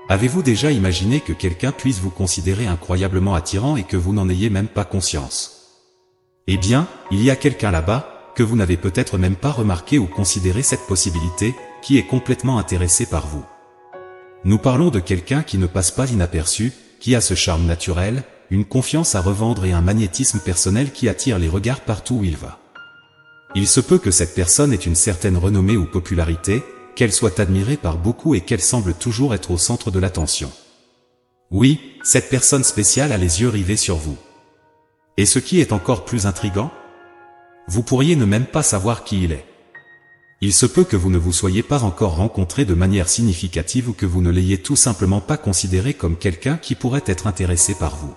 Avez-vous déjà imaginé que quelqu'un puisse vous considérer incroyablement attirant et que vous n'en ayez même pas conscience? Eh bien, il y a quelqu'un là-bas, que vous n'avez peut-être même pas remarqué ou considéré cette possibilité, qui est complètement intéressé par vous. Nous parlons de quelqu'un qui ne passe pas inaperçu, qui a ce charme naturel, une confiance à revendre et un magnétisme personnel qui attire les regards partout où il va. Il se peut que cette personne ait une certaine renommée ou popularité, qu'elle soit admirée par beaucoup et qu'elle semble toujours être au centre de l'attention. Oui, cette personne spéciale a les yeux rivés sur vous. Et ce qui est encore plus intriguant, vous pourriez ne même pas savoir qui il est. Il se peut que vous ne vous soyez pas encore rencontré de manière significative ou que vous ne l'ayez tout simplement pas considéré comme quelqu'un qui pourrait être intéressé par vous.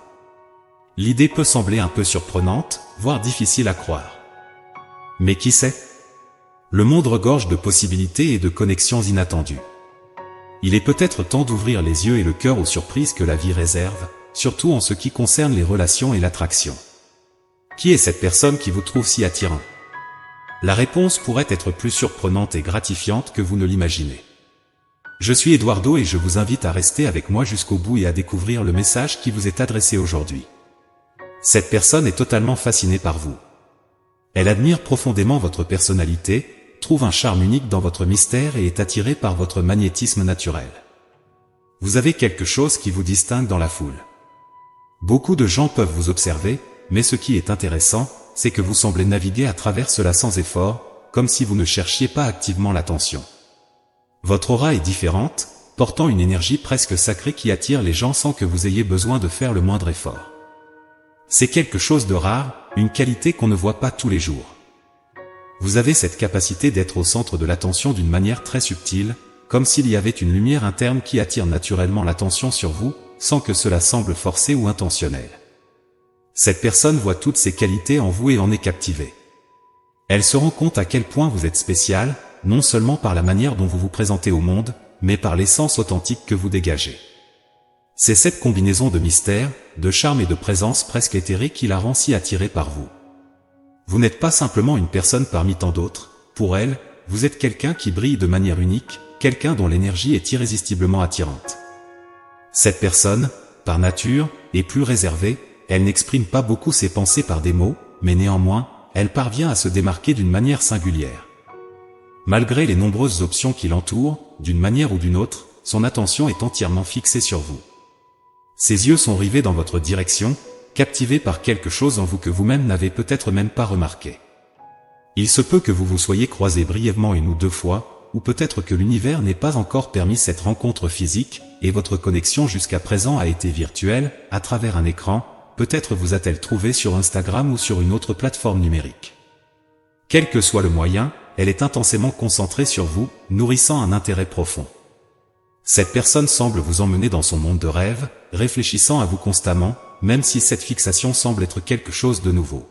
L'idée peut sembler un peu surprenante, voire difficile à croire. Mais qui sait? Le monde regorge de possibilités et de connexions inattendues. Il est peut-être temps d'ouvrir les yeux et le cœur aux surprises que la vie réserve, surtout en ce qui concerne les relations et l'attraction. Qui est cette personne qui vous trouve si attirant? La réponse pourrait être plus surprenante et gratifiante que vous ne l'imaginez. Je suis Eduardo et je vous invite à rester avec moi jusqu'au bout et à découvrir le message qui vous est adressé aujourd'hui. Cette personne est totalement fascinée par vous. Elle admire profondément votre personnalité, trouve un charme unique dans votre mystère et est attirée par votre magnétisme naturel. Vous avez quelque chose qui vous distingue dans la foule. Beaucoup de gens peuvent vous observer, mais ce qui est intéressant, c'est que vous semblez naviguer à travers cela sans effort, comme si vous ne cherchiez pas activement l'attention. Votre aura est différente, portant une énergie presque sacrée qui attire les gens sans que vous ayez besoin de faire le moindre effort. C'est quelque chose de rare, une qualité qu'on ne voit pas tous les jours. Vous avez cette capacité d'être au centre de l'attention d'une manière très subtile, comme s'il y avait une lumière interne qui attire naturellement l'attention sur vous, sans que cela semble forcé ou intentionnel. Cette personne voit toutes ces qualités en vous et en est captivée. Elle se rend compte à quel point vous êtes spécial, non seulement par la manière dont vous vous présentez au monde, mais par l'essence authentique que vous dégagez. C'est cette combinaison de mystère, de charme et de présence presque éthérée qui la rend si attirée par vous. Vous n'êtes pas simplement une personne parmi tant d'autres, pour elle, vous êtes quelqu'un qui brille de manière unique, quelqu'un dont l'énergie est irrésistiblement attirante. Cette personne, par nature, est plus réservée, elle n'exprime pas beaucoup ses pensées par des mots, mais néanmoins, elle parvient à se démarquer d'une manière singulière. Malgré les nombreuses options qui l'entourent, d'une manière ou d'une autre, son attention est entièrement fixée sur vous. Ses yeux sont rivés dans votre direction, captivés par quelque chose en vous que vous-même n'avez peut-être même pas remarqué. Il se peut que vous vous soyez croisés brièvement une ou deux fois, ou peut-être que l'univers n'ait pas encore permis cette rencontre physique, et votre connexion jusqu'à présent a été virtuelle, à travers un écran. Peut-être vous a-t-elle trouvé sur Instagram ou sur une autre plateforme numérique. Quel que soit le moyen, elle est intensément concentrée sur vous, nourrissant un intérêt profond. Cette personne semble vous emmener dans son monde de rêve, réfléchissant à vous constamment, même si cette fixation semble être quelque chose de nouveau.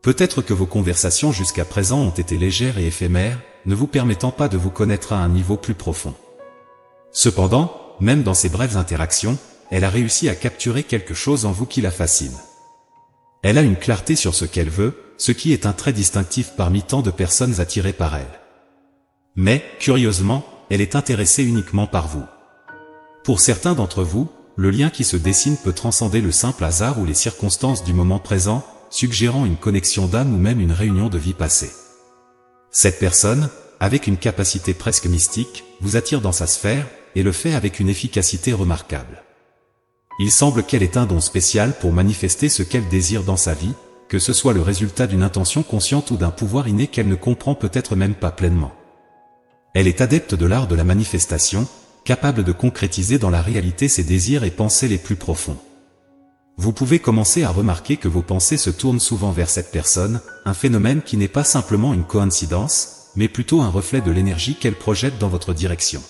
Peut-être que vos conversations jusqu'à présent ont été légères et éphémères, ne vous permettant pas de vous connaître à un niveau plus profond. Cependant, même dans ces brèves interactions, elle a réussi à capturer quelque chose en vous qui la fascine. Elle a une clarté sur ce qu'elle veut, ce qui est un trait distinctif parmi tant de personnes attirées par elle. Mais, curieusement, elle est intéressée uniquement par vous. Pour certains d'entre vous, le lien qui se dessine peut transcender le simple hasard ou les circonstances du moment présent, suggérant une connexion d'âme ou même une réunion de vie passée. Cette personne, avec une capacité presque mystique, vous attire dans sa sphère, et le fait avec une efficacité remarquable. Il semble qu'elle ait un don spécial pour manifester ce qu'elle désire dans sa vie, que ce soit le résultat d'une intention consciente ou d'un pouvoir inné qu'elle ne comprend peut-être même pas pleinement. Elle est adepte de l'art de la manifestation, capable de concrétiser dans la réalité ses désirs et pensées les plus profonds. Vous pouvez commencer à remarquer que vos pensées se tournent souvent vers cette personne, un phénomène qui n'est pas simplement une coïncidence, mais plutôt un reflet de l'énergie qu'elle projette dans votre direction.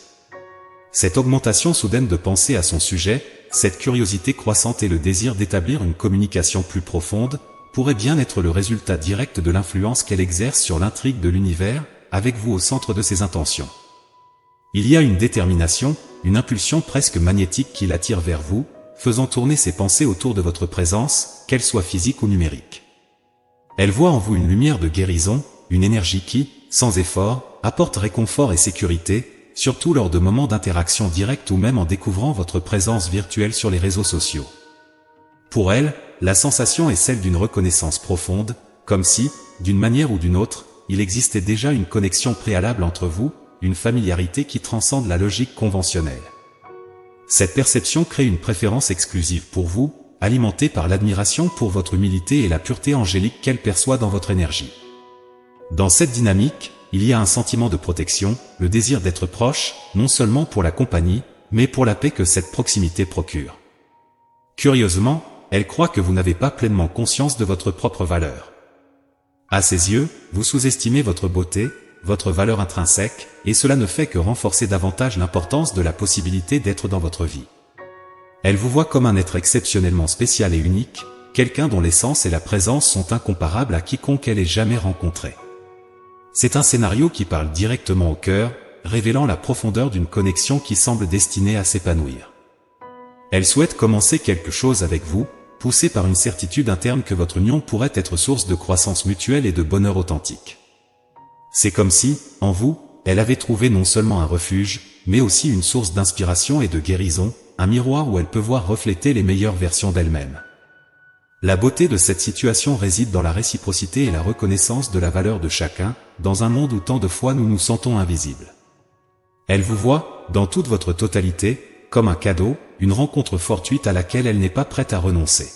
Cette augmentation soudaine de pensée à son sujet, cette curiosité croissante et le désir d'établir une communication plus profonde, pourrait bien être le résultat direct de l'influence qu'elle exerce sur l'intrigue de l'univers, avec vous au centre de ses intentions. Il y a une détermination, une impulsion presque magnétique qui l'attire vers vous, faisant tourner ses pensées autour de votre présence, qu'elle soit physique ou numérique. Elle voit en vous une lumière de guérison, une énergie qui, sans effort, apporte réconfort et sécurité, surtout lors de moments d'interaction directe ou même en découvrant votre présence virtuelle sur les réseaux sociaux. Pour elle, la sensation est celle d'une reconnaissance profonde, comme si, d'une manière ou d'une autre, il existait déjà une connexion préalable entre vous, une familiarité qui transcende la logique conventionnelle. Cette perception crée une préférence exclusive pour vous, alimentée par l'admiration pour votre humilité et la pureté angélique qu'elle perçoit dans votre énergie. Dans cette dynamique, il y a un sentiment de protection, le désir d'être proche, non seulement pour la compagnie, mais pour la paix que cette proximité procure. Curieusement, elle croit que vous n'avez pas pleinement conscience de votre propre valeur. À ses yeux, vous sous-estimez votre beauté, votre valeur intrinsèque, et cela ne fait que renforcer davantage l'importance de la possibilité d'être dans votre vie. Elle vous voit comme un être exceptionnellement spécial et unique, quelqu'un dont l'essence et la présence sont incomparables à quiconque elle ait jamais rencontré. C'est un scénario qui parle directement au cœur, révélant la profondeur d'une connexion qui semble destinée à s'épanouir. Elle souhaite commencer quelque chose avec vous, poussée par une certitude interne que votre union pourrait être source de croissance mutuelle et de bonheur authentique. C'est comme si, en vous, elle avait trouvé non seulement un refuge, mais aussi une source d'inspiration et de guérison, un miroir où elle peut voir refléter les meilleures versions d'elle-même. La beauté de cette situation réside dans la réciprocité et la reconnaissance de la valeur de chacun, dans un monde où tant de fois nous nous sentons invisibles. Elle vous voit, dans toute votre totalité, comme un cadeau, une rencontre fortuite à laquelle elle n'est pas prête à renoncer.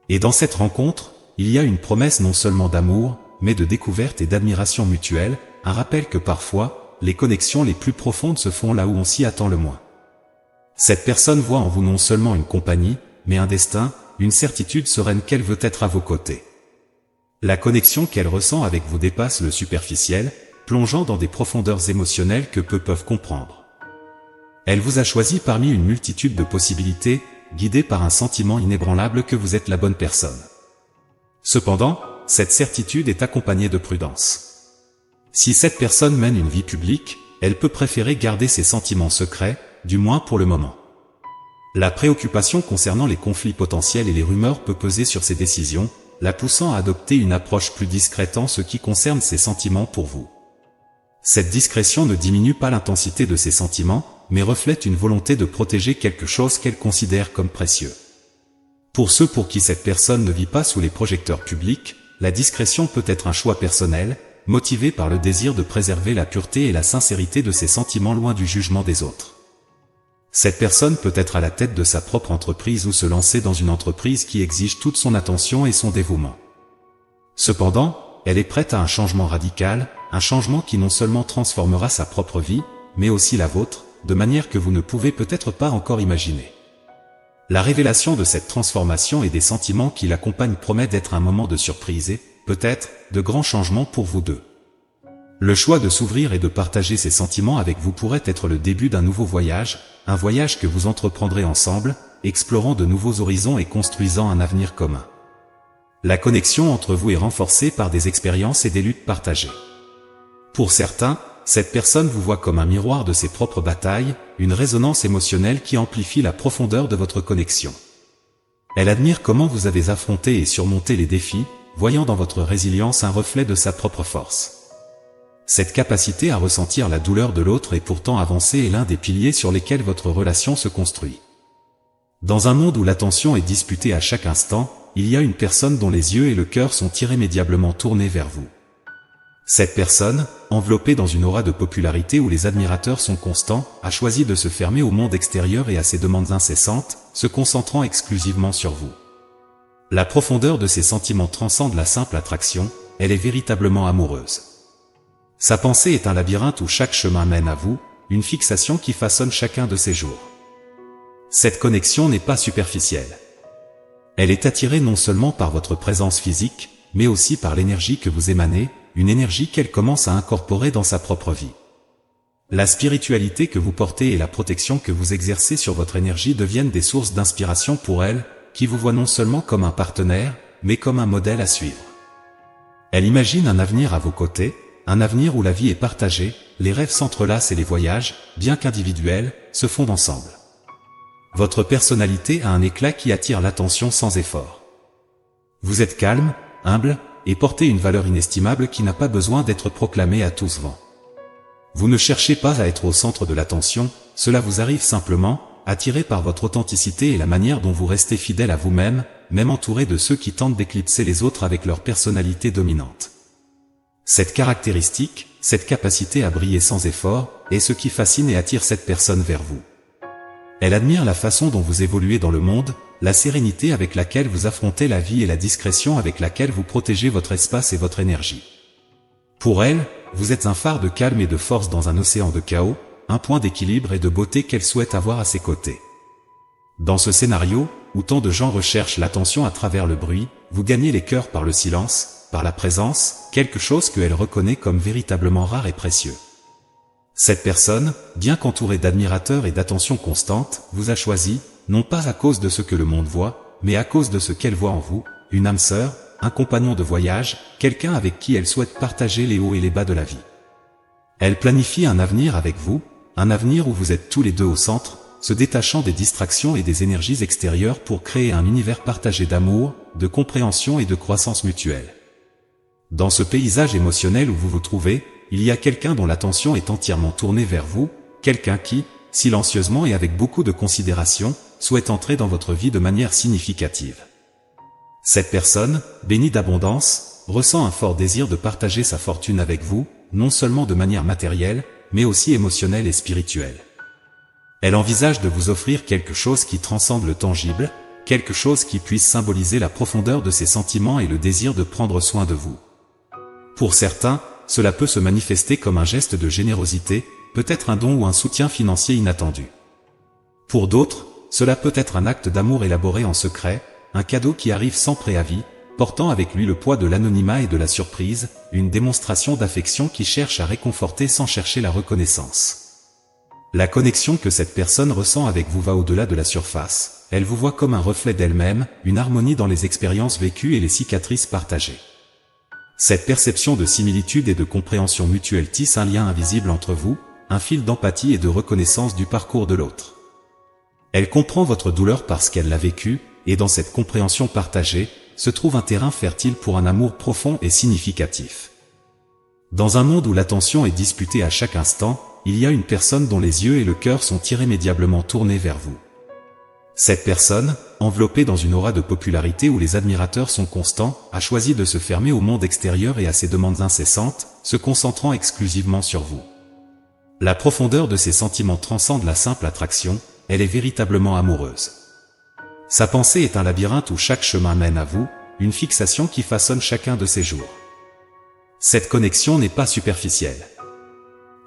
Et dans cette rencontre, il y a une promesse non seulement d'amour, mais de découverte et d'admiration mutuelle, un rappel que parfois, les connexions les plus profondes se font là où on s'y attend le moins. Cette personne voit en vous non seulement une compagnie, mais un destin, une certitude sereine qu'elle veut être à vos côtés. La connexion qu'elle ressent avec vous dépasse le superficiel, plongeant dans des profondeurs émotionnelles que peu peuvent comprendre. Elle vous a choisi parmi une multitude de possibilités, guidée par un sentiment inébranlable que vous êtes la bonne personne. Cependant, cette certitude est accompagnée de prudence. Si cette personne mène une vie publique, elle peut préférer garder ses sentiments secrets, du moins pour le moment. La préoccupation concernant les conflits potentiels et les rumeurs peut peser sur ses décisions, la poussant à adopter une approche plus discrète en ce qui concerne ses sentiments pour vous. Cette discrétion ne diminue pas l'intensité de ses sentiments, mais reflète une volonté de protéger quelque chose qu'elle considère comme précieux. Pour ceux pour qui cette personne ne vit pas sous les projecteurs publics, la discrétion peut être un choix personnel, motivé par le désir de préserver la pureté et la sincérité de ses sentiments loin du jugement des autres. Cette personne peut être à la tête de sa propre entreprise ou se lancer dans une entreprise qui exige toute son attention et son dévouement. Cependant, elle est prête à un changement radical, un changement qui non seulement transformera sa propre vie, mais aussi la vôtre, de manière que vous ne pouvez peut-être pas encore imaginer. La révélation de cette transformation et des sentiments qui l'accompagnent promet d'être un moment de surprise et, peut-être, de grands changements pour vous deux. Le choix de s'ouvrir et de partager ses sentiments avec vous pourrait être le début d'un nouveau voyage, un voyage que vous entreprendrez ensemble, explorant de nouveaux horizons et construisant un avenir commun. La connexion entre vous est renforcée par des expériences et des luttes partagées. Pour certains, cette personne vous voit comme un miroir de ses propres batailles, une résonance émotionnelle qui amplifie la profondeur de votre connexion. Elle admire comment vous avez affronté et surmonté les défis, voyant dans votre résilience un reflet de sa propre force. Cette capacité à ressentir la douleur de l'autre et pourtant avancer est l'un des piliers sur lesquels votre relation se construit. Dans un monde où l'attention est disputée à chaque instant, il y a une personne dont les yeux et le cœur sont irrémédiablement tournés vers vous. Cette personne, enveloppée dans une aura de popularité où les admirateurs sont constants, a choisi de se fermer au monde extérieur et à ses demandes incessantes, se concentrant exclusivement sur vous. La profondeur de ses sentiments transcende la simple attraction, elle est véritablement amoureuse. Sa pensée est un labyrinthe où chaque chemin mène à vous, une fixation qui façonne chacun de ses jours. Cette connexion n'est pas superficielle. Elle est attirée non seulement par votre présence physique, mais aussi par l'énergie que vous émanez, une énergie qu'elle commence à incorporer dans sa propre vie. La spiritualité que vous portez et la protection que vous exercez sur votre énergie deviennent des sources d'inspiration pour elle, qui vous voit non seulement comme un partenaire, mais comme un modèle à suivre. Elle imagine un avenir à vos côtés, un avenir où la vie est partagée, les rêves s'entrelacent et les voyages, bien qu'individuels, se fondent ensemble. Votre personnalité a un éclat qui attire l'attention sans effort. Vous êtes calme, humble, et portez une valeur inestimable qui n'a pas besoin d'être proclamée à tous vents. Vous ne cherchez pas à être au centre de l'attention, cela vous arrive simplement, attiré par votre authenticité et la manière dont vous restez fidèle à vous-même, même entouré de ceux qui tentent d'éclipser les autres avec leur personnalité dominante. Cette caractéristique, cette capacité à briller sans effort, est ce qui fascine et attire cette personne vers vous. Elle admire la façon dont vous évoluez dans le monde, la sérénité avec laquelle vous affrontez la vie et la discrétion avec laquelle vous protégez votre espace et votre énergie. Pour elle, vous êtes un phare de calme et de force dans un océan de chaos, un point d'équilibre et de beauté qu'elle souhaite avoir à ses côtés. Dans ce scénario, où tant de gens recherchent l'attention à travers le bruit, vous gagnez les cœurs par le silence, par la présence, quelque chose qu'elle reconnaît comme véritablement rare et précieux. Cette personne, bien qu'entourée d'admirateurs et d'attention constante, vous a choisi, non pas à cause de ce que le monde voit, mais à cause de ce qu'elle voit en vous, une âme sœur, un compagnon de voyage, quelqu'un avec qui elle souhaite partager les hauts et les bas de la vie. Elle planifie un avenir avec vous, un avenir où vous êtes tous les deux au centre, se détachant des distractions et des énergies extérieures pour créer un univers partagé d'amour, de compréhension et de croissance mutuelle. Dans ce paysage émotionnel où vous vous trouvez, il y a quelqu'un dont l'attention est entièrement tournée vers vous, quelqu'un qui, silencieusement et avec beaucoup de considération, souhaite entrer dans votre vie de manière significative. Cette personne, bénie d'abondance, ressent un fort désir de partager sa fortune avec vous, non seulement de manière matérielle, mais aussi émotionnelle et spirituelle. Elle envisage de vous offrir quelque chose qui transcende le tangible, quelque chose qui puisse symboliser la profondeur de ses sentiments et le désir de prendre soin de vous. Pour certains, cela peut se manifester comme un geste de générosité, peut-être un don ou un soutien financier inattendu. Pour d'autres, cela peut être un acte d'amour élaboré en secret, un cadeau qui arrive sans préavis, portant avec lui le poids de l'anonymat et de la surprise, une démonstration d'affection qui cherche à réconforter sans chercher la reconnaissance. La connexion que cette personne ressent avec vous va au-delà de la surface, elle vous voit comme un reflet d'elle-même, une harmonie dans les expériences vécues et les cicatrices partagées. Cette perception de similitude et de compréhension mutuelle tisse un lien invisible entre vous, un fil d'empathie et de reconnaissance du parcours de l'autre. Elle comprend votre douleur parce qu'elle l'a vécue, et dans cette compréhension partagée, se trouve un terrain fertile pour un amour profond et significatif. Dans un monde où l'attention est disputée à chaque instant, il y a une personne dont les yeux et le cœur sont irrémédiablement tournés vers vous. Cette personne, enveloppée dans une aura de popularité où les admirateurs sont constants, a choisi de se fermer au monde extérieur et à ses demandes incessantes, se concentrant exclusivement sur vous. La profondeur de ses sentiments transcende la simple attraction, elle est véritablement amoureuse. Sa pensée est un labyrinthe où chaque chemin mène à vous, une fixation qui façonne chacun de ses jours. Cette connexion n'est pas superficielle.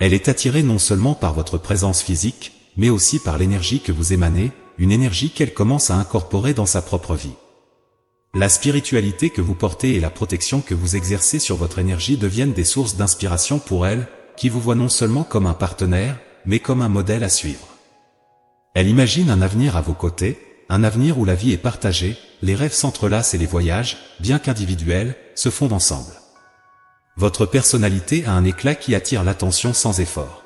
Elle est attirée non seulement par votre présence physique, mais aussi par l'énergie que vous émanez, une énergie qu'elle commence à incorporer dans sa propre vie. La spiritualité que vous portez et la protection que vous exercez sur votre énergie deviennent des sources d'inspiration pour elle, qui vous voit non seulement comme un partenaire, mais comme un modèle à suivre. Elle imagine un avenir à vos côtés, un avenir où la vie est partagée, les rêves s'entrelacent et les voyages, bien qu'individuels, se fondent ensemble. Votre personnalité a un éclat qui attire l'attention sans effort.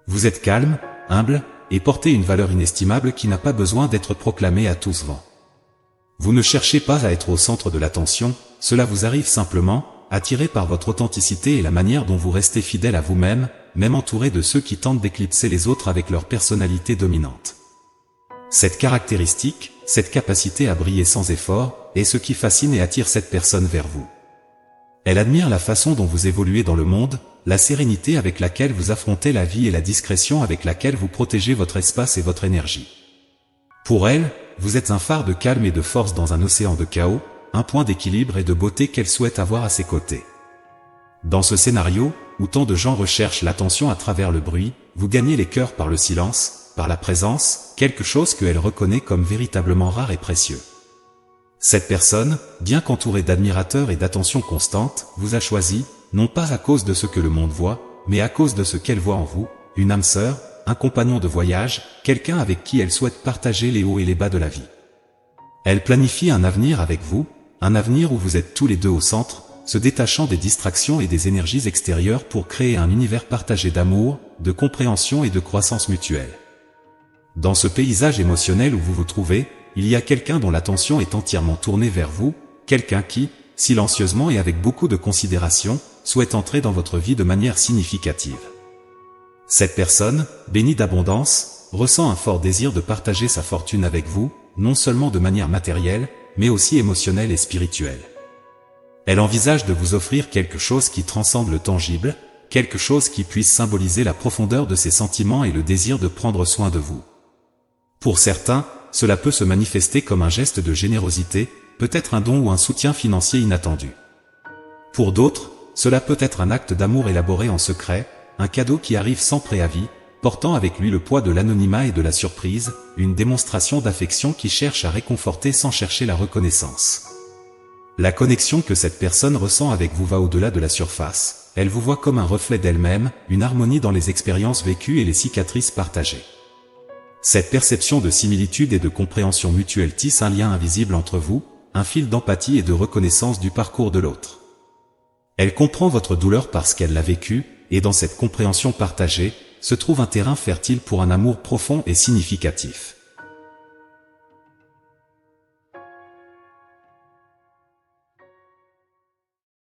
Vous êtes calme, humble, et portez une valeur inestimable qui n'a pas besoin d'être proclamée à tous vents. Vous ne cherchez pas à être au centre de l'attention, cela vous arrive simplement, attiré par votre authenticité et la manière dont vous restez fidèle à vous-même, même entouré de ceux qui tentent d'éclipser les autres avec leur personnalité dominante. Cette caractéristique, cette capacité à briller sans effort, est ce qui fascine et attire cette personne vers vous. Elle admire la façon dont vous évoluez dans le monde, la sérénité avec laquelle vous affrontez la vie et la discrétion avec laquelle vous protégez votre espace et votre énergie. Pour elle, vous êtes un phare de calme et de force dans un océan de chaos, un point d'équilibre et de beauté qu'elle souhaite avoir à ses côtés. Dans ce scénario, où tant de gens recherchent l'attention à travers le bruit, vous gagnez les cœurs par le silence, par la présence, quelque chose qu'elle reconnaît comme véritablement rare et précieux. Cette personne, bien qu'entourée d'admirateurs et d'attention constante, vous a choisi, non pas à cause de ce que le monde voit, mais à cause de ce qu'elle voit en vous, une âme sœur, un compagnon de voyage, quelqu'un avec qui elle souhaite partager les hauts et les bas de la vie. Elle planifie un avenir avec vous, un avenir où vous êtes tous les deux au centre, se détachant des distractions et des énergies extérieures pour créer un univers partagé d'amour, de compréhension et de croissance mutuelle. Dans ce paysage émotionnel où vous vous trouvez, il y a quelqu'un dont l'attention est entièrement tournée vers vous, quelqu'un qui, silencieusement et avec beaucoup de considération, souhaite entrer dans votre vie de manière significative. Cette personne, bénie d'abondance, ressent un fort désir de partager sa fortune avec vous, non seulement de manière matérielle, mais aussi émotionnelle et spirituelle. Elle envisage de vous offrir quelque chose qui transcende le tangible, quelque chose qui puisse symboliser la profondeur de ses sentiments et le désir de prendre soin de vous. Pour certains, cela peut se manifester comme un geste de générosité, peut-être un don ou un soutien financier inattendu. Pour d'autres, cela peut être un acte d'amour élaboré en secret, un cadeau qui arrive sans préavis, portant avec lui le poids de l'anonymat et de la surprise, une démonstration d'affection qui cherche à réconforter sans chercher la reconnaissance. La connexion que cette personne ressent avec vous va au-delà de la surface, elle vous voit comme un reflet d'elle-même, une harmonie dans les expériences vécues et les cicatrices partagées. Cette perception de similitude et de compréhension mutuelle tisse un lien invisible entre vous, un fil d'empathie et de reconnaissance du parcours de l'autre. Elle comprend votre douleur parce qu'elle l'a vécue, et dans cette compréhension partagée, se trouve un terrain fertile pour un amour profond et significatif.